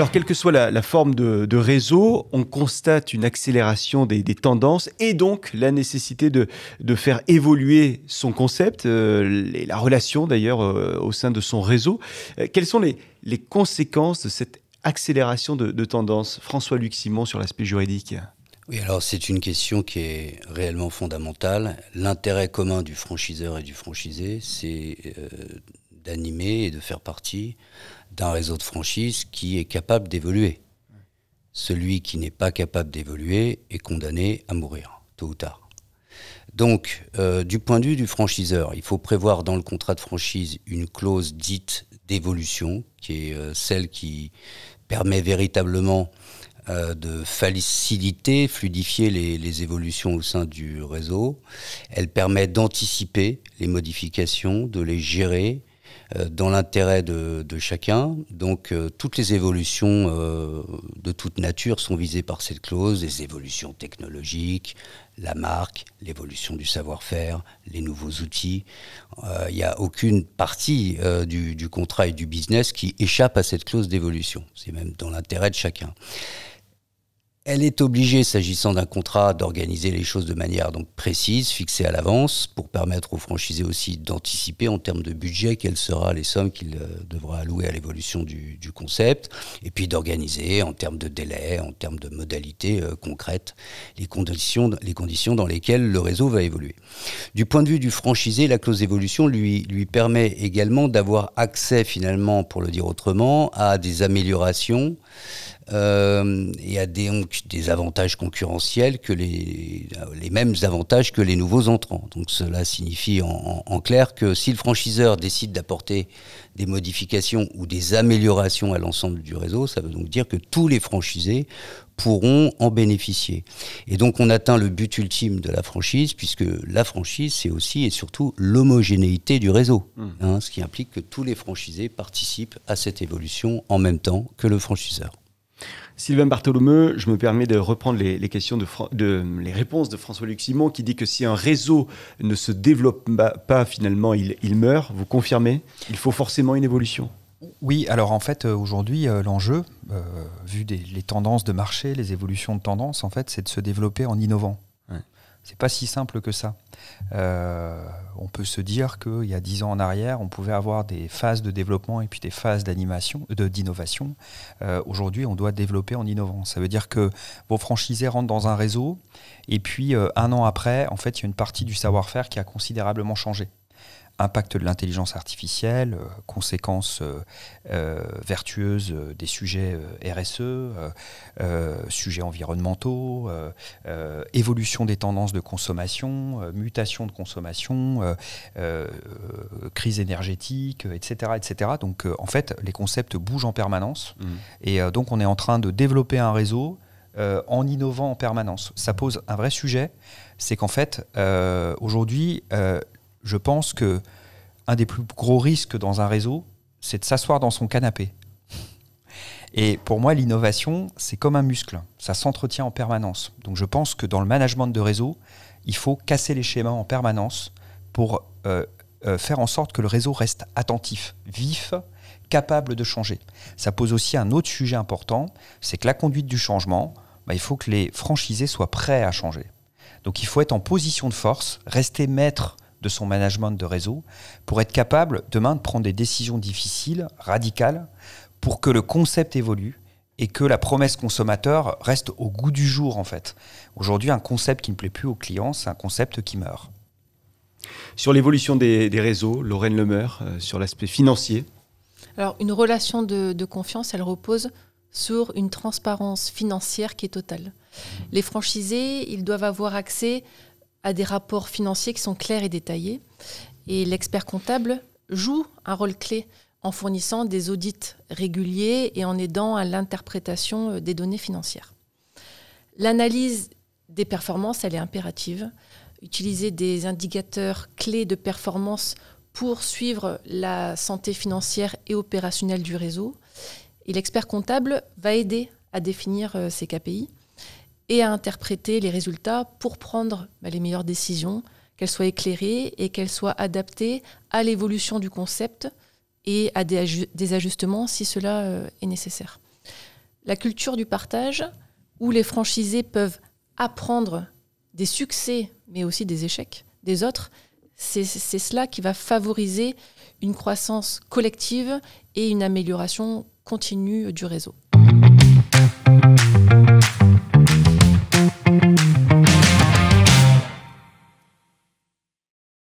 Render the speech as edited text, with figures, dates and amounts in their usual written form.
Alors, quelle que soit la forme de réseau, on constate une accélération des tendances et donc la nécessité de faire évoluer son concept, et la relation d'ailleurs au sein de son réseau. Quelles sont les conséquences de cette accélération de tendance? François-Luc Simon sur l'aspect juridique. Oui, alors c'est une question qui est réellement fondamentale. L'intérêt commun du franchiseur et du franchisé, c'est d'animer et de faire partie d'un réseau de franchise qui est capable d'évoluer. Celui qui n'est pas capable d'évoluer est condamné à mourir, tôt ou tard. Donc, du point de vue du franchiseur, il faut prévoir dans le contrat de franchise une clause dite d'évolution, qui est celle qui permet véritablement de faciliter, fluidifier les évolutions au sein du réseau. Elle permet d'anticiper les modifications, de les gérer dans l'intérêt de chacun. Donc toutes les évolutions de toute nature sont visées par cette clause, les évolutions technologiques, la marque, l'évolution du savoir-faire, les nouveaux outils. Il n'y a aucune partie du contrat et du business qui échappe à cette clause d'évolution. C'est même dans l'intérêt de chacun. Elle est obligée, s'agissant d'un contrat, d'organiser les choses de manière donc précise, fixée à l'avance, pour permettre aux franchisés aussi d'anticiper en termes de budget quelles seront les sommes qu'il devra allouer à l'évolution du concept, et puis d'organiser en termes de délai, en termes de modalités concrètes, les conditions dans lesquelles le réseau va évoluer. Du point de vue du franchisé, la clause d'évolution lui permet également d'avoir accès finalement, pour le dire autrement, à des améliorations et à des avantages concurrentiels que les mêmes avantages que les nouveaux entrants. Donc cela signifie en clair que si le franchiseur décide d'apporter des modifications ou des améliorations à l'ensemble du réseau, ça veut donc dire que tous les franchisés pourront en bénéficier. Et donc on atteint le but ultime de la franchise, puisque la franchise, c'est aussi et surtout l'homogénéité du réseau, ce qui implique que tous les franchisés participent à cette évolution en même temps que le franchiseur. Sylvain Bartholomeu, je me permets de reprendre les questions les réponses de François-Luc Simon, qui dit que si un réseau ne se développe pas, finalement, il meurt. Vous confirmez? Il faut forcément une évolution? Oui, alors en fait, aujourd'hui, l'enjeu, vu les tendances de marché, les évolutions de tendances, en fait, c'est de se développer en innovant. Ouais. C'est pas si simple que ça. On peut se dire qu'il y a 10 ans en arrière, on pouvait avoir des phases de développement et puis des phases d'innovation. Aujourd'hui, on doit développer en innovant. Ça veut dire que vos franchisés rentrent dans un réseau et puis 1 an après, en fait, il y a une partie du savoir-faire qui a considérablement changé. Impact de l'intelligence artificielle, conséquences vertueuses des sujets RSE, sujets environnementaux, évolution des tendances de consommation, mutation de consommation, crise énergétique, etc., etc. Donc en fait, les concepts bougent en permanence et donc on est en train de développer un réseau en innovant en permanence. Ça pose un vrai sujet, c'est qu'en fait, aujourd'hui, je pense que un des plus gros risques dans un réseau, c'est de s'asseoir dans son canapé. Et pour moi, l'innovation, c'est comme un muscle. Ça s'entretient en permanence. Donc je pense que dans le management de réseau, il faut casser les schémas en permanence pour faire en sorte que le réseau reste attentif, vif, capable de changer. Ça pose aussi un autre sujet important, c'est que la conduite du changement, il faut que les franchisés soient prêts à changer. Donc il faut être en position de force, rester maître de son management de réseau, pour être capable demain de prendre des décisions difficiles, radicales, pour que le concept évolue et que la promesse consommateur reste au goût du jour en fait. Aujourd'hui, un concept qui ne plaît plus aux clients, c'est un concept qui meurt. Sur l'évolution des réseaux, Lorraine Lemeur, sur l'aspect financier. Alors, une relation de confiance, elle repose sur une transparence financière qui est totale. Les franchisés, ils doivent avoir accès à des rapports financiers qui sont clairs et détaillés. Et l'expert comptable joue un rôle clé en fournissant des audits réguliers et en aidant à l'interprétation des données financières. L'analyse des performances, elle est impérative. Utiliser des indicateurs clés de performance pour suivre la santé financière et opérationnelle du réseau. Et l'expert comptable va aider à définir ces KPI et à interpréter les résultats pour prendre les meilleures décisions, qu'elles soient éclairées et qu'elles soient adaptées à l'évolution du concept et à des ajustements si cela est nécessaire. La culture du partage, où les franchisés peuvent apprendre des succès, mais aussi des échecs des autres, c'est cela qui va favoriser une croissance collective et une amélioration continue du réseau.